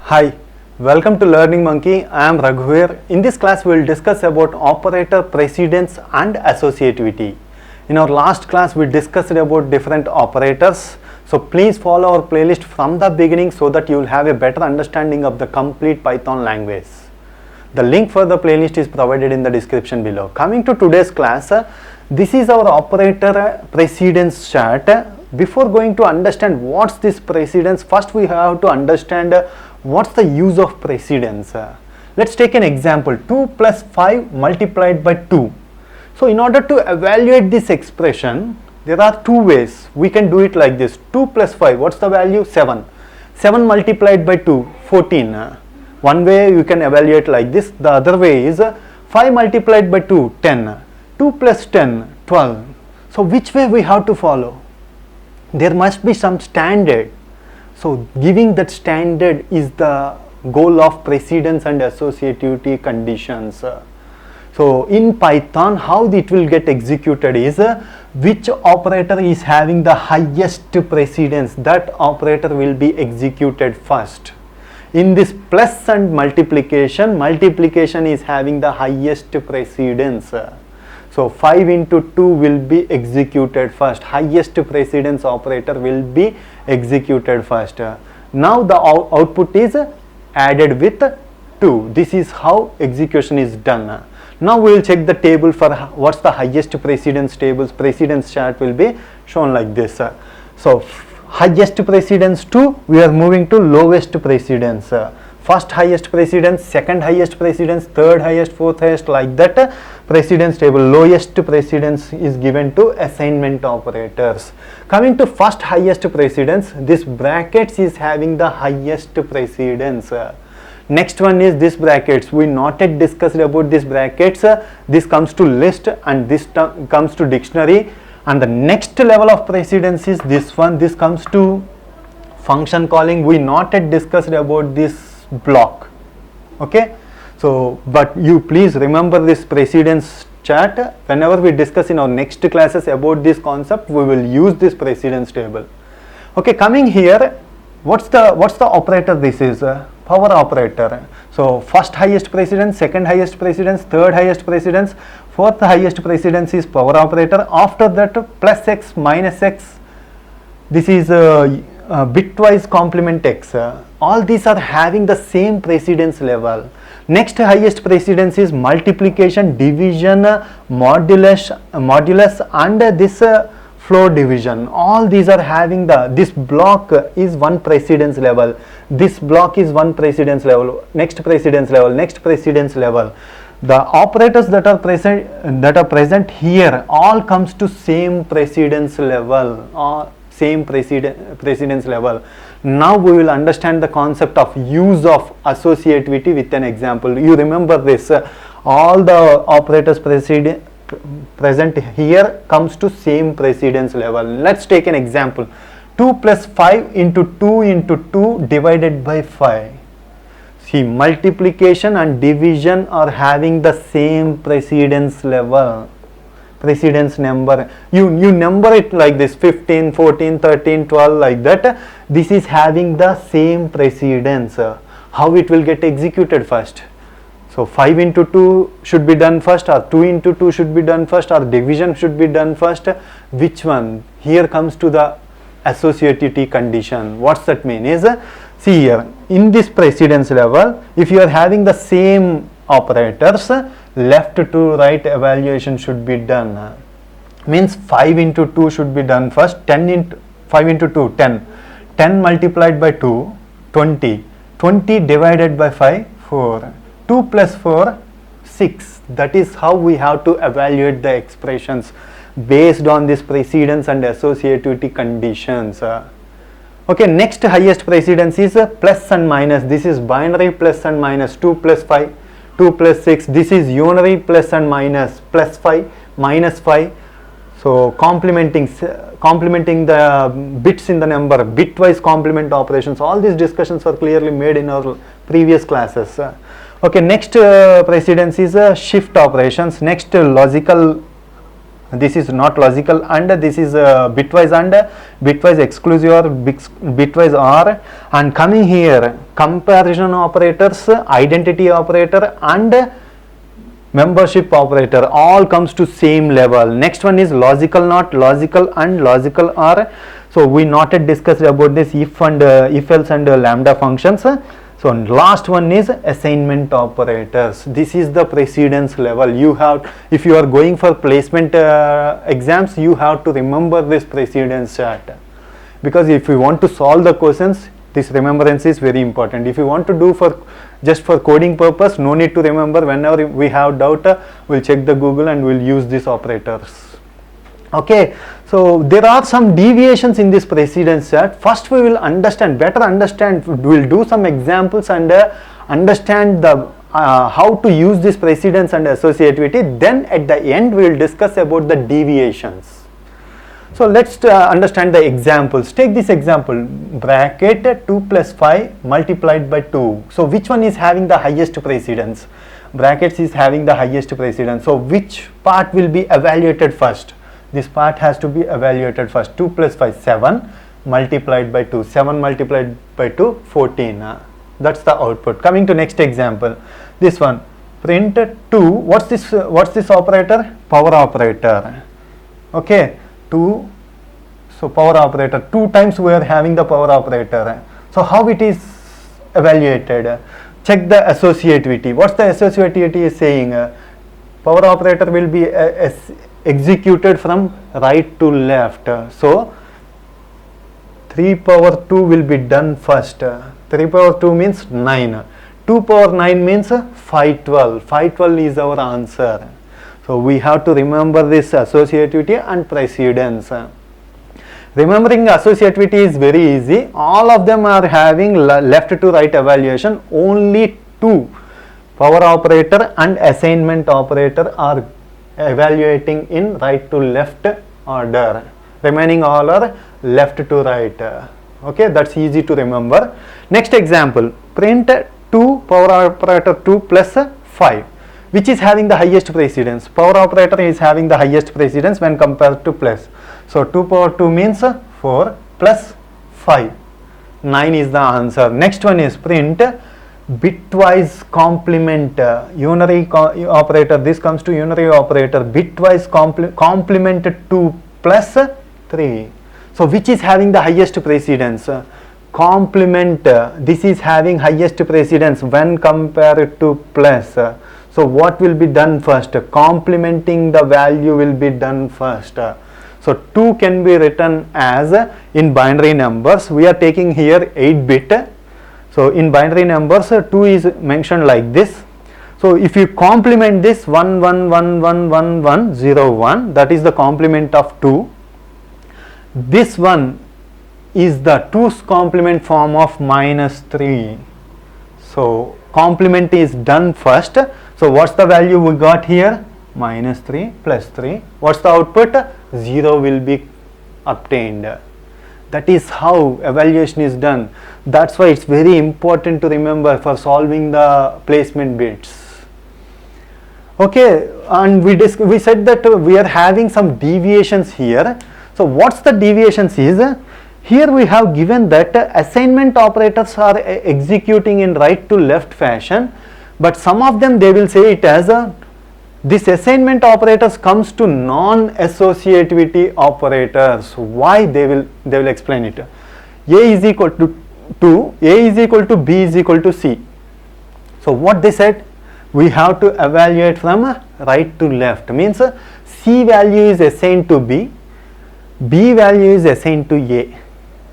Hi, welcome to Learning Monkey. I am Raghuveer. In this class, we will discuss about operator precedence and associativity. In our last class, we discussed about different operators. So please follow our playlist from the beginning so that you will have a better understanding of the complete Python language. The link for the playlist is provided in the description below. Coming to today's class, this is our operator precedence chart. Before going to understand what's this precedence, first we have to understand what's the use of precedence. Let's take an example, 2 plus 5 multiplied by 2. So in order to evaluate this expression, there are two ways. We can do it like this, 2 plus 5, what's the value? 7. 7 multiplied by 2, 14. One way you can evaluate like this. The other way is 5 multiplied by 2, 10. 2 plus 10, 12. So which way we have to follow? There must be some standard. So giving that standard is the goal of precedence and associativity conditions. So in Python, how it will get executed is which operator is having the highest precedence, that operator will be executed first. In this plus and multiplication, multiplication is having the highest precedence. So 5 into 2 will be executed first. Highest precedence operator will be executed first. Now the output is added with 2. This is how execution is done. Now we will check the table for what's the highest precedence tables. Precedence chart will be shown like this. So highest precedence 2, we are moving to lowest precedence. First highest precedence, second highest precedence, third highest, fourth highest, like that precedence table. Lowest precedence is given to assignment operators. Coming to first highest precedence, this brackets is having the highest precedence. Next one is this brackets. We not yet discussed about this brackets. This comes to list and this comes to dictionary. And the next level of precedence is this one. This comes to function calling. We not yet discussed about this block. Okay. So, but you please remember this precedence chart. Whenever we discuss in our next classes about this concept, we will use this precedence table. Okay, coming here, what's the operator? This is power operator. So first highest precedence, second highest precedence, third highest precedence, fourth highest precedence is power operator. After that, plus x, minus x, this is bitwise complement x. All these are having the same precedence level. Next highest precedence is multiplication, division, modulus and this floor division. All these are having this block is one precedence level. This block is one precedence level. Next precedence level. Next precedence level. The operators that are present here all comes to same precedence level. Same precedence level. Now we will understand the concept of use of associativity with an example. You remember this, all the operators present here comes to same precedence level. Let's take an example. 2 plus 5 into 2 into 2 divided by 5. See, multiplication and division are having the same precedence level. Precedence number, you number it like this, 15, 14, 13, 12, like that. This is having the same precedence. How it will get executed first? So 5 into 2 should be done first, or 2 into 2 should be done first, or division should be done first. Which one? Here comes to the associativity condition. What's that mean is, see here, in this precedence level, if you are having the same operators, left to right evaluation should be done. Means 5 into 2 should be done first. 10 into 5 into 2, 10. 10 multiplied by 2, 20. 20 divided by 5, 4. 2 plus 4, 6. That is how we have to evaluate the expressions based on this precedence and associativity conditions. Okay, next highest precedence is plus and minus. This is binary plus and minus. 2 plus 5. 2 plus 6, this is unary plus and minus, plus 5, minus 5. So complementing the bits in the number, bitwise complement operations. All these discussions were clearly made in our previous classes. Okay, next precedence is shift operations. Next logical This is not logical AND, this is bitwise AND, bitwise exclusive OR, bitwise OR. And coming here, comparison operators, identity operator and membership operator all comes to same level. Next one is logical NOT, logical AND, logical OR. So we not yet discussed about this if and if else and lambda functions. So last one is assignment operators. This is the precedence level. You have, if you are going for placement exams, you have to remember this precedence chart, because if you want to solve the questions, this remembrance is very important. If you want to do for just for coding purpose, no need to remember. Whenever we have doubt, we'll check the Google and we'll use these operators. Okay, so there are some deviations in this precedence chart. First we will better understand, we will do some examples and understand the how to use this precedence and associativity. Then at the end we will discuss about the deviations. So let's understand the examples. Take this example, bracket 2 plus 5 multiplied by 2. So which one is having the highest precedence? Brackets is having the highest precedence. So which part will be evaluated first? This part has to be evaluated first. 2 plus 5, 7 multiplied by 2. 7 multiplied by 2, 14. That's the output. Coming to next example. This one, print 2. What's this operator? Power operator. Okay, 2. So power operator. 2 times we are having the power operator. So how it is evaluated? Check the associativity. What's the associativity is saying? Power operator will be executed from right to left. So 3 power 2 will be done first. 3 power 2 means 9. 2 power 9 means 512. 512 is our answer. So we have to remember this associativity and precedence. Remembering associativity is very easy. All of them are having left to right evaluation. Only 2, power operator and assignment operator, are evaluating in right to left order. Remaining all are left to right. Okay, that's easy to remember. Next example, print 2 power operator 2 plus 5. Which is having the highest precedence? Power operator is having the highest precedence when compared to plus. So 2 power 2 means 4 plus 5. 9 is the answer. Next one is print bitwise complement, unary operator. This comes to unary operator. Bitwise complement 2 plus 3. So which is having the highest precedence? Complement. This is having highest precedence when compared to plus. So what will be done first? Complementing the value will be done first. So 2 can be written as in binary numbers. We are taking here 8-bit. So in binary numbers, 2 is mentioned like this. So if you complement this 1 1 1 1 1 1 0 1, that is the complement of 2. This one is the 2's complement form of -3. So complement is done first. So what's the value we got here? -3 plus 3. What's the output? 0 will be obtained. That is how evaluation is done. That's why it's very important to remember for solving the placement bits. Okay, and we said that we are having some deviations here. So what's the deviations is? Here we have given that assignment operators are executing in right to left fashion, but some of them they will say it as this assignment operators comes to non-associativity operators. Why? They will explain it. A is equal to 2, A is equal to B is equal to C. So what they said? We have to evaluate from right to left. Means C value is assigned to B, B value is assigned to A.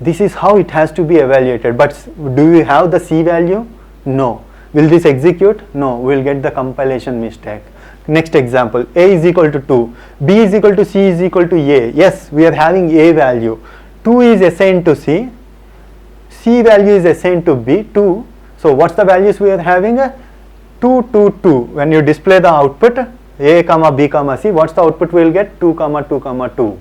This is how it has to be evaluated. But do we have the C value? No. Will this execute? No. We will get the compilation mistake. Next example, A is equal to 2, B is equal to C is equal to A. Yes, we are having A value. 2 is assigned to C, C value is assigned to B, 2. So what's the values we are having? 2, 2, 2. When you display the output, A comma B comma C, what's the output we will get? 2 comma 2 comma 2.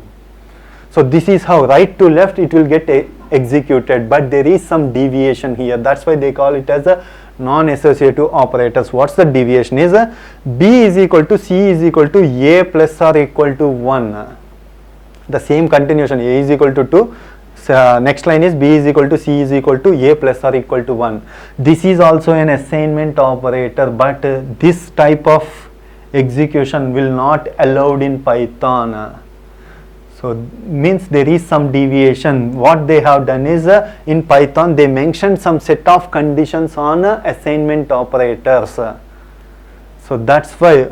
So this is how right to left it will get executed, but there is some deviation here. That's why they call it as a non-associative operators. What's the deviation is B is equal to C is equal to A plus or equal to 1. The same continuation, A is equal to 2. Next line is B is equal to C is equal to A plus or equal to 1. This is also an assignment operator, but this type of execution will not allowed in Python. So means there is some deviation. What they have done is in Python they mentioned some set of conditions on assignment operators. So that's why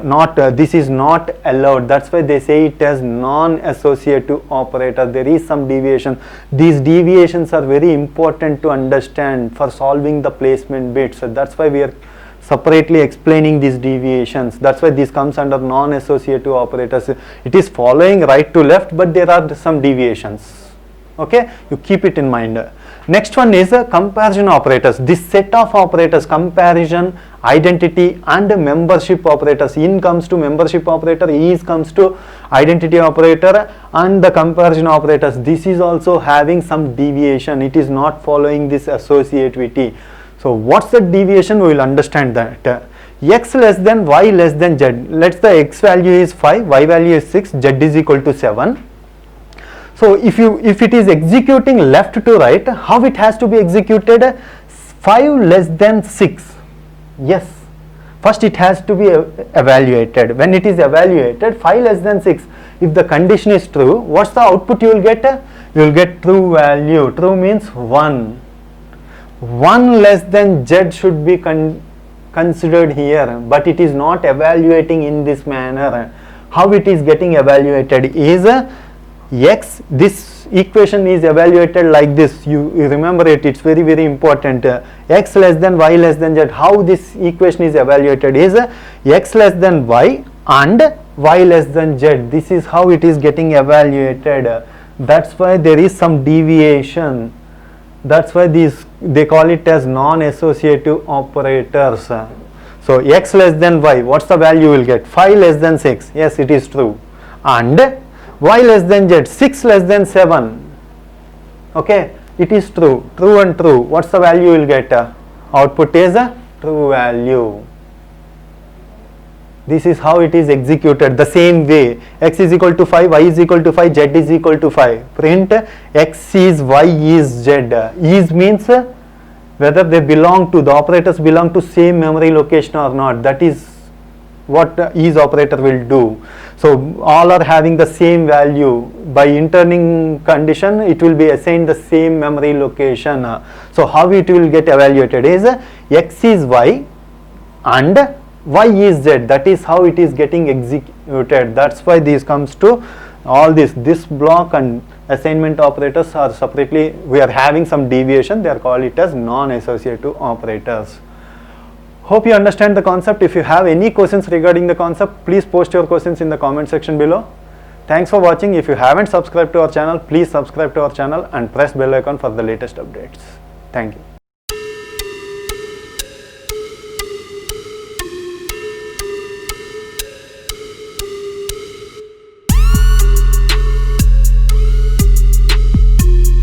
this is not allowed. That's why they say it as non-associative operator. There is some deviation. These deviations are very important to understand for solving the placement bits. So that's why we are separately explaining these deviations. That's why this comes under non-associative operators. It is following right to left, but there are some deviations. Okay, you keep it in mind. Next one is comparison operators. This set of operators, comparison, identity and membership operators. In comes to membership operator, is comes to identity operator and the comparison operators. This is also having some deviation. It is not following this associativity. So what's the deviation? We will understand that. X less than y less than z. Let's the x value is 5, y value is 6, z is equal to 7. So if it is executing left to right, how it has to be executed? 5 less than 6. Yes, first it has to be evaluated. When it is evaluated, 5 less than 6, if the condition is true, what's the output you will get? You will get true value. True means 1. 1 less than z should be considered here, but it is not evaluating in this manner. How it is getting evaluated is x, this equation is evaluated like this. You remember it, it's very important. X less than y less than z. How this equation is evaluated is x less than y and y less than z. This is how it is getting evaluated. That's why there is some deviation. That's why they call it as non-associative operators. So x less than y, what's the value you will get? 5 less than 6. Yes, it is true. And y less than z, 6 less than 7. Okay, it is true. True and true. What's the value you will get? Output is a true value. This is how it is executed the same way. X is equal to 5, y is equal to 5, z is equal to 5. Print x is y is z. Is means whether they belong to, the operators belong to same memory location or not. That is what is operator will do. So all are having the same value. By interning condition, it will be assigned the same memory location. So how it will get evaluated is x is y and y is z. That is how it is getting executed. That's why this comes to all this block and assignment operators are separately, we are having some deviation. They are called it as non-associative operators. Hope you understand the concept. If you have any questions regarding the concept, please post your questions in the comment section below. Thanks for watching. If you haven't subscribed to our channel, please subscribe to our channel and press bell icon for the latest updates. Thank you.